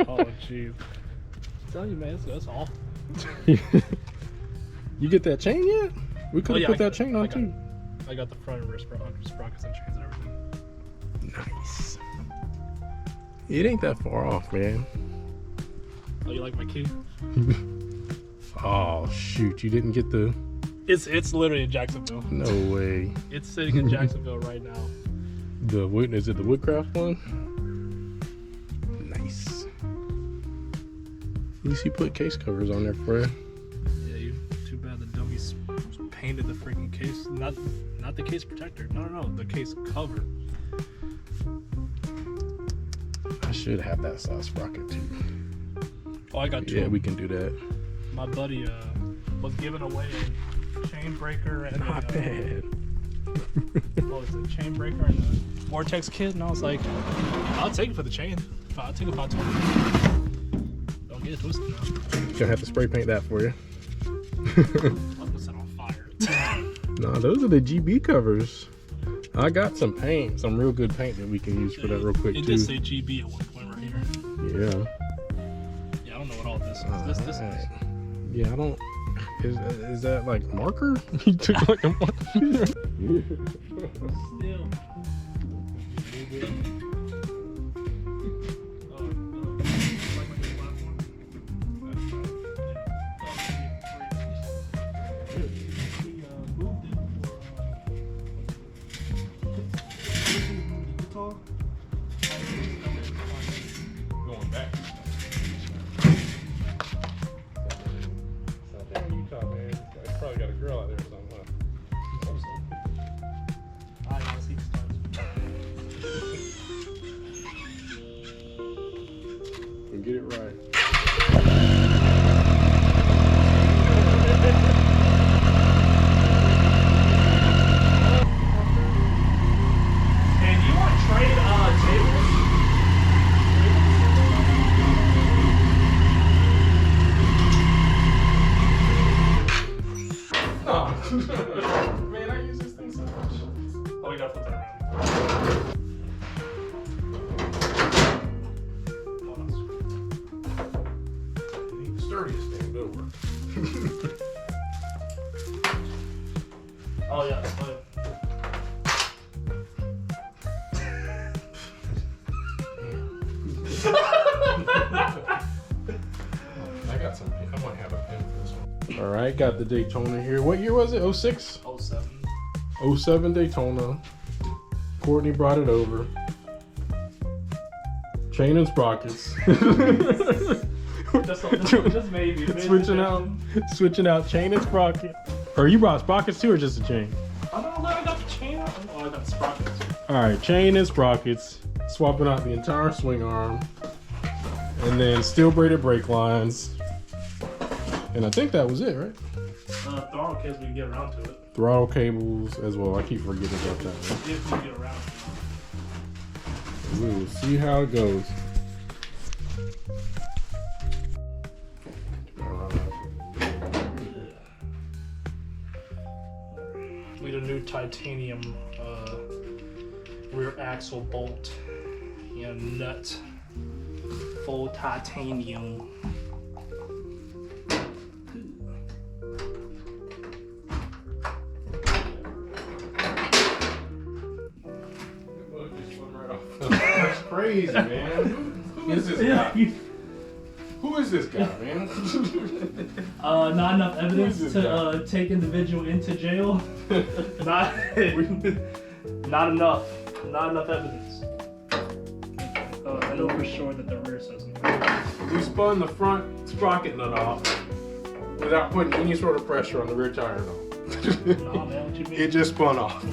Oh, jeez. I'm telling you, man, that's awful. You get that chain yet? We could have put that chain on too. I got the front and rear sprockets and chains and everything. Nice. It ain't that far off, man. Oh, you like my key? Oh shoot, you didn't get the... It's literally in Jacksonville. No way. It's sitting in Jacksonville right now. The wood, is it the Woodcraft one? Nice. At least you put case covers on there for you. Yeah, too bad the dummies painted the freaking case. Not the case protector. No, the case cover. I should have that size sprocket too. Oh, I got two. Yeah, we can do that. My buddy was giving away a chain breaker and Not bad. what was it? Chain breaker and a vortex kit, and I was like, I'll take it for the chain. I'll take it about 20. Don't get it twisted now. Gonna have to spray paint that for you. I'll put that on fire. Nah, those are the GB covers. I got some paint, some real good paint that we can use for that real quick it too. It did say GB at one point right here. Yeah. Yeah, I don't know what all this is. This is. Yeah, I don't. Is that like marker? You took like a marker. Still. Going back. South there in Utah, man. It's probably got a girl out there or something. And get it right. And do you want to trade tables? No. Man, I use this thing so much. Oh, we got to flip that around. The sturdiest thing will work. Oh, yeah. I got some. I might have a pen for this one. All right, got the Daytona here. What year was it? 06? 07. 07 Daytona. Courtney brought it over. Chain and sprockets. just maybe. Switching out chain and sprocket. Or you brought sprockets too, or just a chain? I don't know. I got the chain out. Oh, I got the sprockets. All right, chain and sprockets. Swapping out the entire swing arm, and then steel braided brake lines. And I think that was it, right? Throttle cables, we can get around to it. Throttle cables as well. I keep forgetting about that one. If we get around to it. We'll see how it goes. We need a new titanium rear axle bolt and nut. Full titanium. That's crazy, man. Who is this guy? Who is this guy, man? Not enough evidence to take individual into jail. Not enough. Not enough evidence. I know for sure that the rear says no. We spun the front sprocket nut off without putting any sort of pressure on the rear tire at all. Nah, man, what you mean? It just spun off.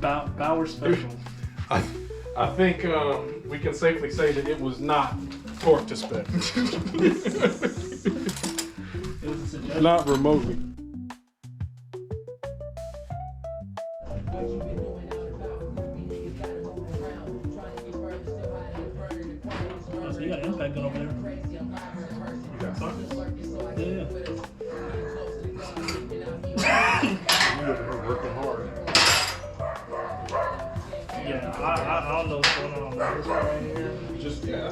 Bauer special. I think we can safely say that it was not torque to spec. It was a suggestion. Not remotely. So you got an impact gun over there. You got something? Yeah. We're working hard. Yeah, I don't know what's going on with this one right here. Just yeah.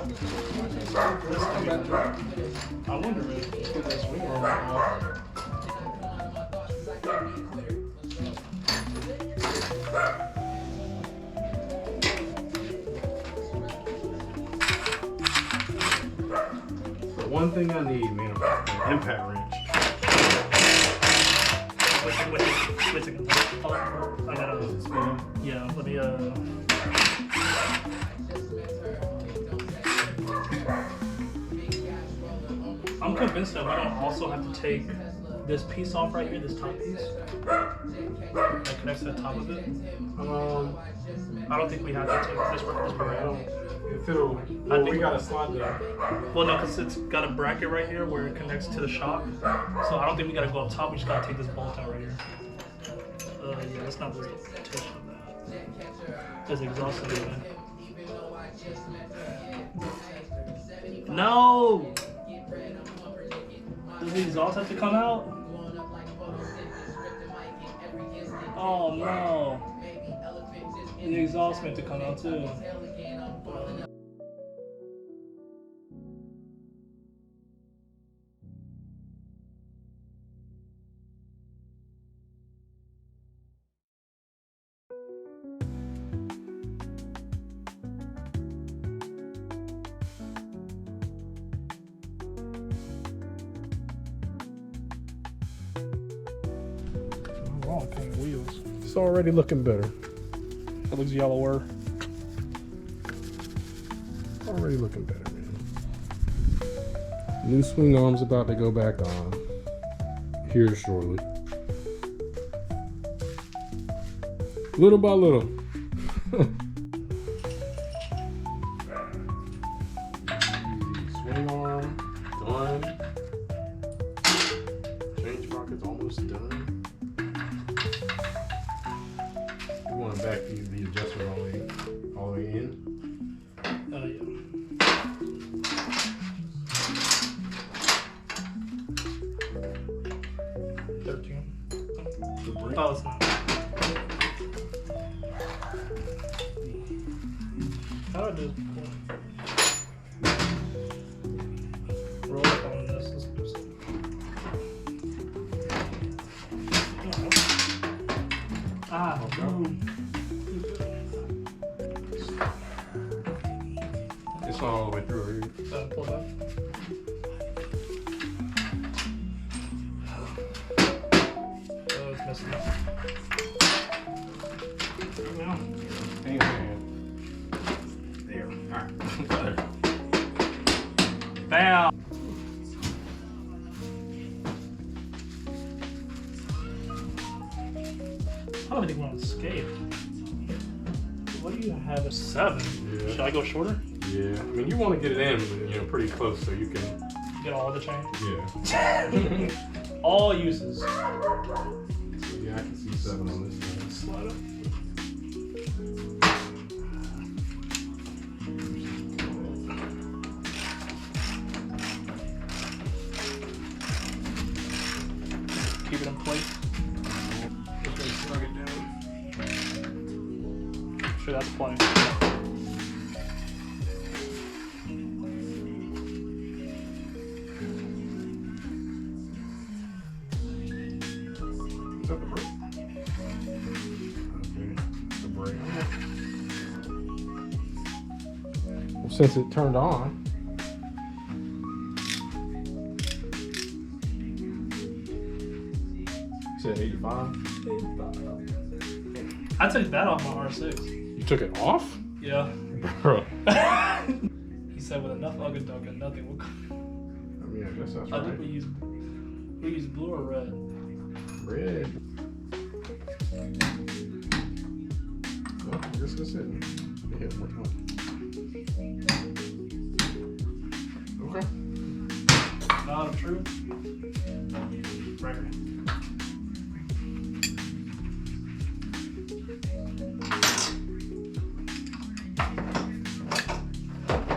I wonder if it's because this swing arm off. The one thing I need, man, an impact wrench. Wait a second. I gotta. Yeah, let me. I'm convinced that we don't also have to take this piece off right here, this top piece that connects to the top of it. I don't think we have to take this part. I don't. If it'll, well, we gotta slide there. Well, no, because it's got a bracket right here where it connects to the shock. So I don't think we gotta go up top. We just gotta take this bolt out right here. Yeah, that's not the rotation of that. That's exhausting, man. No! Does the exhaust have to come out? Oh no! The exhaust meant to come out too. Wrong kind of wheels. It's already looking better. It looks yellower. Already looking better, man. New swing arms about to go back on here shortly. Little by little. Swing arm done. Change sprockets almost done. We want to back the adjustment all the way in. Yeah. 13. Oh, it's not. How do I just roll up on this? Let's do something. Ah, It's not all the way through here. pull back. Oh, it's messing up. Yeah. Hang on. There. Alright. Bam! I don't think we want to escape. What do you have? A 7? Yeah. Should I go shorter? Yeah. I mean, you want to get it in, pretty close so you can. Get all the chain? Yeah. All uses. So, yeah, I can see 7 on this side. Slide up. Keep it in place. Snug it down. Sure, that's plenty. Is that the brake? Okay, the brake. Well, since it turned on, you said 85? I took that off my R6. You took it off? Yeah. Bro. He said with enough Ugga Dugga, nothing will come. I mean, I guess that's I think right. we use blue or red. Red. Well, I guess that's it. Yeah, one more. Okay. Not of truth. Right.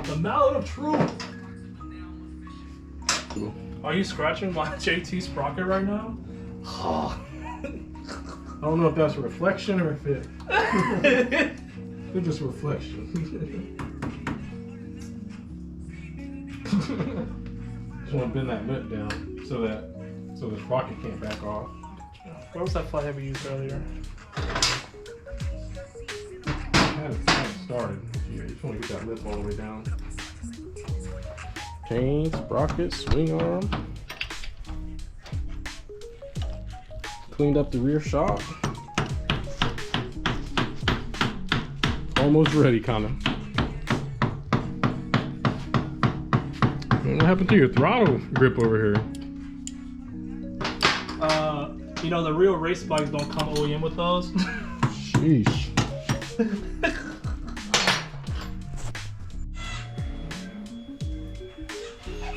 The mallet of truth. Cool. Are you scratching my JT sprocket right now? I don't know if that's a reflection or if it. They're just reflection. Just want to bend that lip down so the sprocket can't back off. Where was that flathead we used earlier? I had it started. You just want to get that lip all the way down. Chain, sprocket, swing arm. Cleaned up the rear shock. Almost ready, kinda. What happened to your throttle grip over here? You know, the real race bikes don't come OEM with those. Sheesh.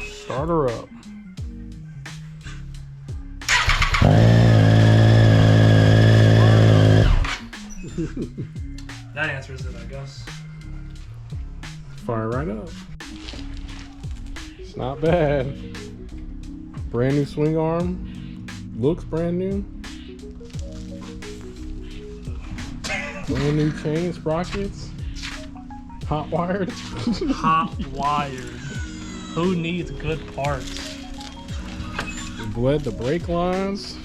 Start her up. That answers it, I guess. Fire right up. It's not bad. Brand new swing arm. Looks brand new. Brand new chain, sprockets. Hot wired. Hot wired. Who needs good parts? We bled the brake lines.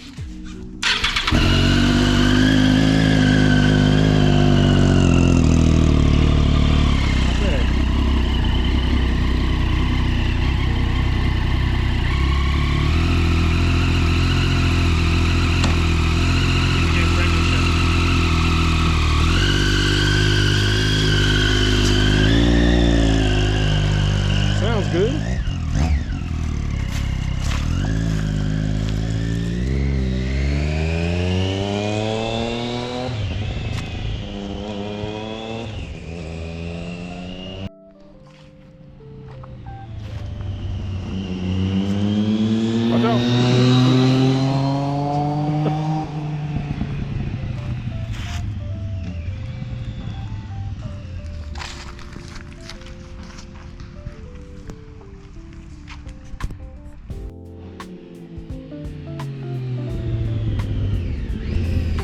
Sounds good. Watch out.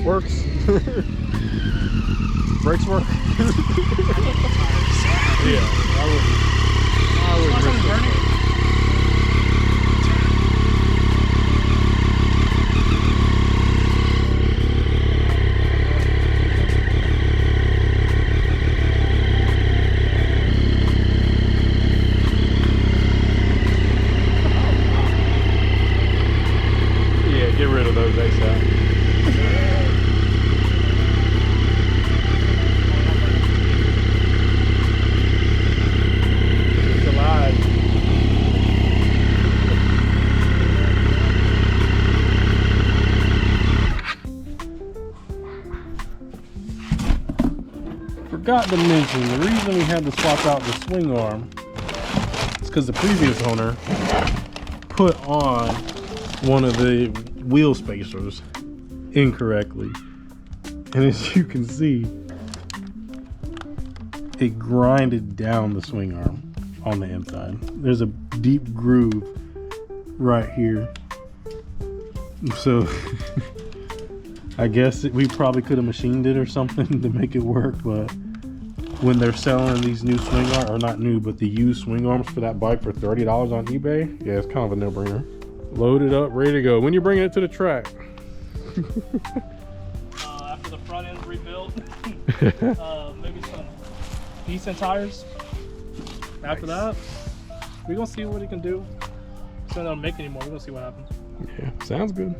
Works. Brakes work. Yeah, I would risk it. Yeah, get rid of those ASAP. Forgot to mention, the reason we had to swap out the swing arm is because the previous owner put on one of the wheel spacers incorrectly. And as you can see, it grinded down the swing arm on the inside. There's a deep groove right here. So I guess we probably could have machined it or something to make it work, but when they're selling these new swing arms, or not new, but the used swing arms for that bike for $30 on eBay, yeah, it's kind of a no-brainer. Loaded up, ready to go. When you bringing it to the track? After the front end's rebuilt, maybe some decent tires. After that, we're gonna see what he can do. He's not gonna make anymore. We're gonna see what happens. Yeah, sounds good.